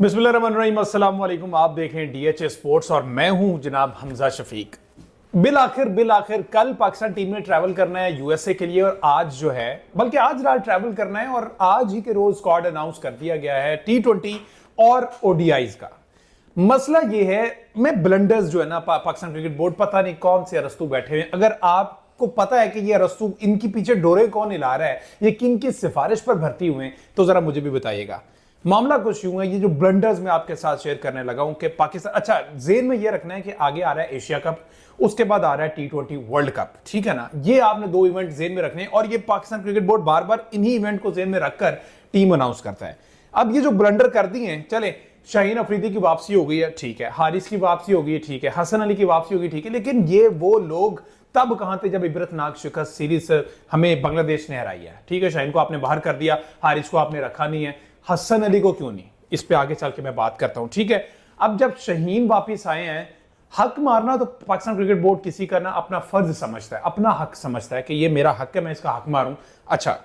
बिस्मिल्लाहिर्रहमानिर्रहीम, अस्सलाम वालेकुम। आप देखें डीएचए स्पोर्ट्स और मैं हूं जनाब हमजा शफीक। बिल आखिर कल पाकिस्तान टीम ने ट्रैवल करना है यूएसए के लिए और आज जो है बल्कि आज रात ट्रैवल करना है और आज ही के रोज स्क्वाड अनाउंस कर दिया गया है टी20 और ओडीआईज का। मसला ये है, मैं ब्लंडर्स जो है ना पाकिस्तान क्रिकेट बोर्ड पता नहीं कौन से अरस्तू बैठे हुए। अगर आपको पता है कि ये अरस्तू इनके पीछे डोरे कौन हिला रहा है, ये किन की सिफारिश पर भर्ती हुए हैं, तो जरा मुझे भी बताइएगा। मामला कुछ यूं है, ये जो ब्लंडर्स मैं आपके साथ शेयर करने लगा हूं कि पाकिस्तान, अच्छा जेन में ये रखना है कि आगे आ रहा है एशिया कप, उसके बाद आ रहा है टी20 वर्ल्ड कप, ठीक है ना। ये आपने दो इवेंट जेन में रखने हैं और ये पाकिस्तान क्रिकेट बोर्ड बार बार इन्हीं इवेंट को जेन में रखकर टीम अनाउंस करता है। अब ये जो ब्लंडर कर दिए हैं, चले शाहीन अफरीदी की वापसी हो गई है, ठीक है, हारिस की वापसी हो गई है, ठीक है, हसन अली की वापसी हो गई, ठीक है, लेकिन ये वो लोग तब कहां थे जब इबरतनाक शिकस्त सीरीज हमें बांग्लादेश ने हराई है। ठीक है, शाहीन को आपने बाहर कर दिया, हारिस को आपने रखा नहीं है, हसन अली को क्यों नहीं, इस पे आगे चल के मैं बात करता हूं, ठीक है। अब जब शाहीन वापिस आए हैं, हक मारना तो पाकिस्तान क्रिकेट बोर्ड किसी का ना अपना फर्ज समझता है, अपना हक समझता है कि ये मेरा हक है, मैं इसका हक मारूं। अच्छा,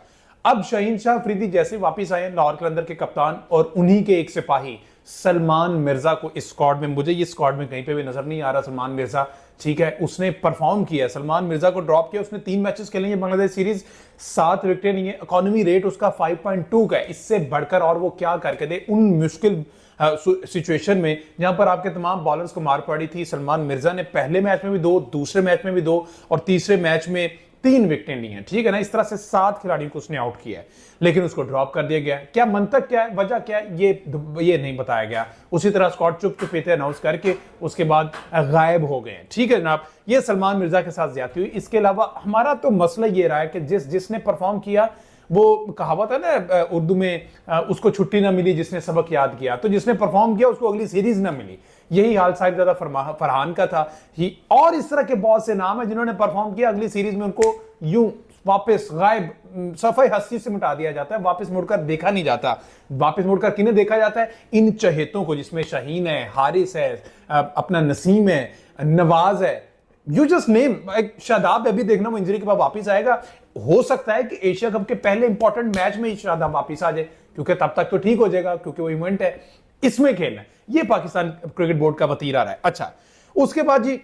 अब शाहीन शाह अफरीदी जैसे वापिस आए लाहौर कलंदर के कप्तान और उन्हीं के एक सिपाही सलमान मिर्जा को इस स्क्वाड में, मुझे ये स्क्वाड में कहीं पे भी नजर नहीं आ रहा सलमान मिर्जा, ठीक है, उसने परफॉर्म किया है। सलमान मिर्जा को ड्रॉप किया, उसने 3 मैचेस खेले हैं बांग्लादेश सीरीज, 7 विकेटें नहीं है, इकोनॉमी रेट उसका 5.2 का है। इससे बढ़कर और वो क्या करके दे उन मुश्किल सिचुएशन में जहां पर आपके तमाम बॉलर्स को मार पड़ी थी। सलमान मिर्जा ने पहले मैच में भी 2, दूसरे मैच में भी 2 और तीसरे मैच में 3 विकेटें ली हैं, ठीक है ना। इस तरह से 7 खिलाड़ियों को उसने आउट किया है, लेकिन उसको ड्रॉप कर दिया गया। क्या मंतक क्या है, वजह क्या है, ये नहीं बताया गया। उसी तरह स्कॉट चुप अनाउंस करके उसके बाद गायब हो गए, ठीक है जनाब। ये सलमान मिर्जा के साथ ज्यादती हुई। इसके अलावा हमारा तो मसला ये रहा है कि जिसने परफॉर्म किया, वो कहावत है ना उर्दू में, उसको छुट्टी ना मिली जिसने सबक याद किया, तो जिसने परफॉर्म किया उसको अगली सीरीज ना मिली। यही हाल साहिबजादा फरहान का था ही, और इस तरह के बहुत से नाम है जिन्होंने परफॉर्म किया, अगली सीरीज में उनको यूं वापस गायब सफाई हस्ती से मिटा दिया जाता है, वापस मुड़कर देखा नहीं जाता। वापस मुड़कर किन्हें देखा जाता है? इन चहेतों को, जिसमें शाहीन है, हारिस है, अपना नसीम है, नवाज है, यू जस्ट नेम, एक शादाब अभी देखना वो इंजरी के बाद वापस आएगा। हो सकता है कि एशिया कप के पहले इंपॉर्टेंट मैच में ही शादाब वापस आ जाए, क्योंकि तब तक तो ठीक हो जाएगा, क्योंकि वो इवेंट है, इसमें खेलना है। ये पाकिस्तान क्रिकेट बोर्ड का वतीरा रहा है। अच्छा, उसके बाद जी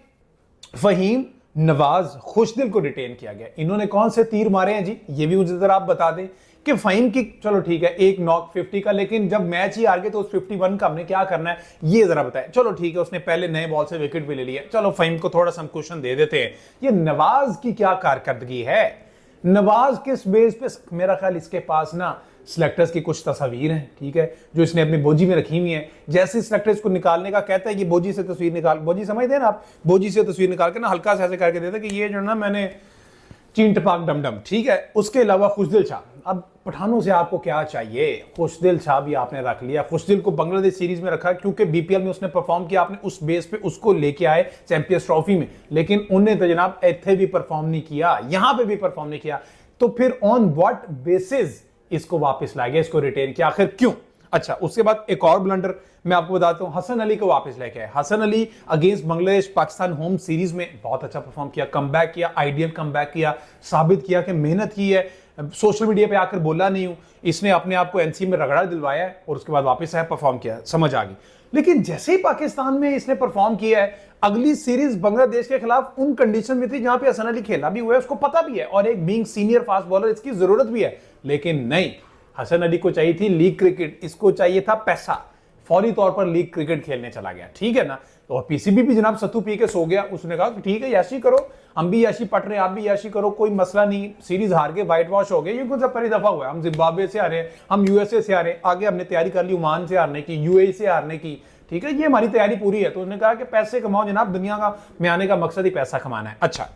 फहीम, नवाज, खुशदिल को रिटेन किया गया। इन्होंने कौन से तीर मारे हैं जी, ये भी मुझे जरा आप बता दें। कि फहीम की चलो ठीक है, एक नॉक 50 का, लेकिन जब मैच ही हार गए तो उस 51 का हमने क्या करना है, ये जरा बताएं। चलो ठीक है, उसने पहले नए बॉल से विकेट भी ले लिया, चलो फहीम को थोड़ा सा हम क्वेश्चन दे देते हैं। ये नवाज की क्या कारकर्दगी है, नवाज किस बेस पे? मेरा ख्याल इसके पास ना सिलेक्टर्स की कुछ तस्वीर हैं, ठीक है, जो इसने अपनी बोजी में रखी हुई हैं। जैसे सिलेक्टर्स को निकालने का कहता है कि बोजी से तस्वीर निकाल, बोजी समझते हैं ना आप, बोजी से तस्वीर निकाल के ना हल्का सा ऐसे करके देता कि ये जो ना मैंने चीन टपाक डमडम, ठीक है। उसके अलावा खुशदिल शाह, अब पठानों से आपको क्या चाहिए? खुशदिल शाह भी आपने रख लिया। खुशदिल को बांग्लादेश सीरीज में रखा क्योंकि बीपीएल में उसने परफॉर्म किया, आपने उस बेस पे उसको लेके आए चैंपियंस ट्रॉफी में, लेकिन उन्हें तो जनाब इत्थे भी परफॉर्म नहीं किया, यहां पे भी परफॉर्म नहीं किया, तो फिर ऑन व्हाट बेसिस इसको वापस लाया गया, इसको रिटेन किया, आखिर क्यों? अच्छा, उसके बाद एक और ब्लंडर मैं आपको बताता हूं, हसन अली को वापस लेके आए। Hasan Ali against Bangladesh Pakistan home series में बहुत अच्छा परफॉर्म किया, कमबैक किया, आइडियल कमबैक किया, साबित किया कि मेहनत की है। सोशल मीडिया पे आकर बोला नहीं हूं, इसने अपने आप को एनसी में रगड़ा दिलवाया है और उसके बाद वापस आया, परफॉर्म किया, समझ आ गई। लेकिन जैसे ही पाकिस्तान में इसने परफॉर्म किया है, अगली सीरीज बांग्लादेश के खिलाफ उन कंडीशन में थी जहां पे हसन अली खेला भी हुआ है, उसको पता भी है, और एक बीइंग सीनियर फास्ट बॉलर इसकी जरूरत भी है। लेकिन नहीं, हसन अली को चाहिए थी लीग क्रिकेट, इसको चाहिए था पैसा, फौरी तौर पर लीग क्रिकेट खेलने चला गया, ठीक है ना। तो पीसीबी भी जनाब सत्तू पी के सो गया, उसने कहा कि ठीक है याशी करो, हम भी याशी पट रहे हैं, आप भी याशी करो, कोई मसला नहीं, सीरीज हार गए, व्हाइट वॉश हो गए, ये कौन सा पहली दफा हुआ है, हम जिम्बाब्वे से हारे, हम यूएसए से हारे, आगे हमने तैयारी कर ली ओमान से हारने की, यूएई से हारने की, ठीक है, ये हमारी तैयारी पूरी है। तो उसने कहा कि पैसे कमाओ जनाब, दुनिया का में आने का मकसद ही पैसा कमाना है। अच्छा,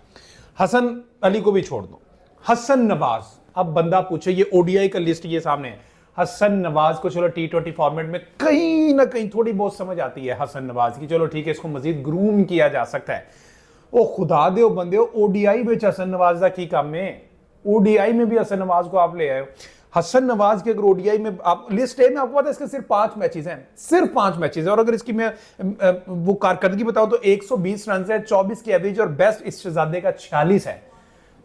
हसन अली को भी छोड़ दो, हसन नवाज, अब बंदा पूछे, ये ओडीआई का लिस्ट ये सामने है, हसन नवाज को चलो टी20 फॉर्मेट में कहीं ना कहीं थोड़ी बहुत समझ आती है हसन नवाज की, चलो ठीक है, इसको मजीद ग्रूम किया जा सकता है। ओ खुदा दे बंदे, ओडीआई में हसन नवाज का की काम है, ओडीआई में भी हसन नवाज को आप ले आए। हसन नवाज के अगर ओडीआई में आप लिस्ट है, में आपको पता है इसके सिर्फ 5 मैचेस हैं, सिर्फ 5 मैचेस है, और अगर इसकी मैं वो कारकर्दगी बताऊं तो 120 रन है, 24 की एवरेज, और बेस्ट इस शहजादे का 46 है।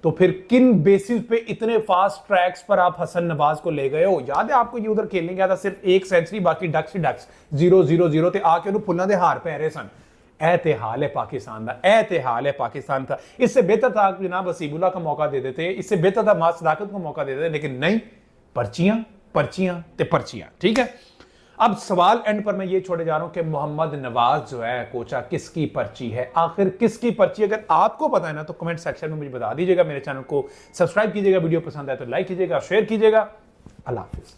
तो फिर किन बेसिस पे इतने फास्ट ट्रैक्स पर आप हसन नवाज को ले गए हो? याद है आपको ये उधर खेलने गया था, सिर्फ एक सेंचुरी, बाकी डक्स ही डक्स, 0-0-0 ते आके उन्होंने फुल्लां दे हार पै रहे सन। एहतिहाल है पाकिस्तान का, एहतिहाल है पाकिस्तान का। इससे बेहतर था जनाब हसीबुल्ला का मौका दे देते, इससे बेहतर था मास सदाकत को मौका दे देते, लेकिन नहीं, पर्चियां पर्चियां ते पर्चियां। ठीक है, अब सवाल एंड पर मैं ये छोड़े जा रहा हूं कि मोहम्मद नवाज जो है कोचा किसकी पर्ची है, आखिर किसकी पर्ची? अगर आपको पता है ना तो कमेंट सेक्शन में मुझे बता दीजिएगा। मेरे चैनल को सब्सक्राइब कीजिएगा, वीडियो पसंद आए तो लाइक कीजिएगा, शेयर कीजिएगा। अल्लाह हाफिज।